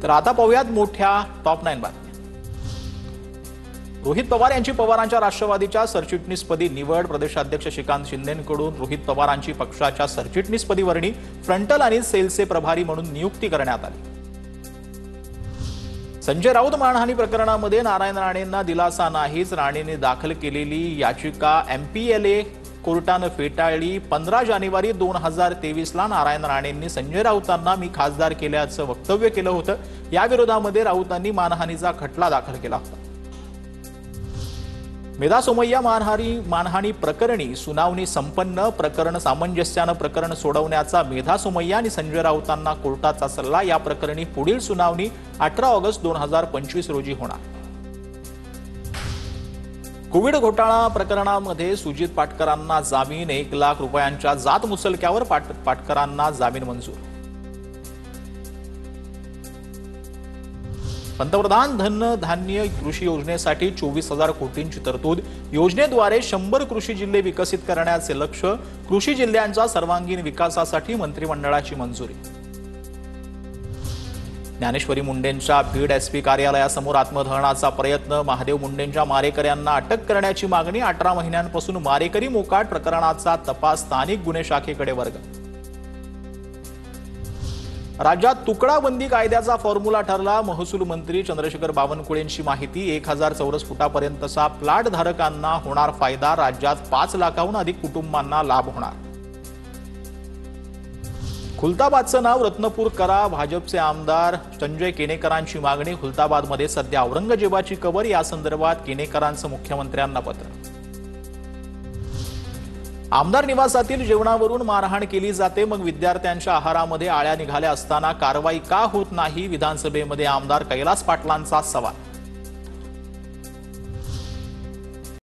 तर आता पाहूयात मोठ्या टॉप 9 बातम्या। रोहित पवार यांची पवारांच्या राष्ट्रवादीच्या सरचिटणीसपदी निवड। प्रदेशाध्यक्ष श्रीकांत शिंदेंकडून रोहित पवारांची पक्षाच्या सरचिटणीसपदी वर्णी, फ्रंटल आणि सेलचे प्रभारी म्हणून नियुक्ती करण्यात आली। संजय राऊत मानहानी प्रकरणामध्ये नारायण राणेंना दिलासा नाहीच। राणेंनी दाखल केलेली याचिका MPLA कोर्टाने फेटाळली। 15 जानेवारी 2023 ला नारायण राणेंनी संजय राऊतांना मी खासदार केल्याचं वक्तव्य केलं होतं। या विरोधामध्ये राऊतांनी मानहानीचा खटला दाखल केला होता। मेधा सोमय्या मानहानी प्रकरणी सुनावणी संपन्न। प्रकरण सामंजस्याने प्रकरण सोडवण्याचा मेधा सोमय्या आणि संजय राऊतांना कोर्टाचा सल्ला। या प्रकरणी पुढील सुनावणी 18 ऑगस्ट 2025 रोजी होणार। कोविड घोटाळा प्रकरणामध्ये सुजित पाटकरांना जामीन। 1 लाख रुपयांच्या जात मुसलक्यावर पाटकरांना जामीन मंजूर। पंतप्रधान धन धान्य कृषी योजनेसाठी 24,000 कोटींची तरतूद। योजनेद्वारे 100 कृषी जिल्हे विकसित करण्याचे लक्ष्य। कृषी जिल्ह्यांच्या सर्वांगीण विकासासाठी मंत्रिमंडळाची मंजुरी। ज्ञानेश्वरी मुंडेंच्या बीड SP कार्यालयासमोर आत्मदहनाचा प्रयत्न। महादेव मुंडेंच्या मारेकऱ्यांना अटक करण्याची मागणी। 18 महिन्यांपासून मारेकरी मोकाट प्रकरणाचा तपास स्थानिक गुन्हे शाखेकडे वर्ग। राज्यात तुकडाबंदी कायद्याचा फॉर्म्युला ठरला। महसूल मंत्री चंद्रशेखर बावनकुळेंची माहिती। 1000 चौरस फुटापर्यंतचा प्लॉट धारकांना होणार फायदा। राज्यात 5 लाखाहून अधिक कुटुंबांना लाभ होणार। खुलताबादचं नाव रत्नपूर करा। भाजपचे आमदार संजय केनेकरांची मागणी। खुलताबादमध्ये सध्या औरंगजेबाची कबर। या संदर्भात केनेकरांचं मुख्यमंत्र्यांना पत्र। आमदार निवासातील जेवणावरून मारहाण केली जाते, मग विद्यार्थ्यांच्या आहारामध्ये आळ्या निघाल्या असताना कारवाई का होत नाही? विधानसभेमध्ये आमदार कैलास पाटलांचा सवाल।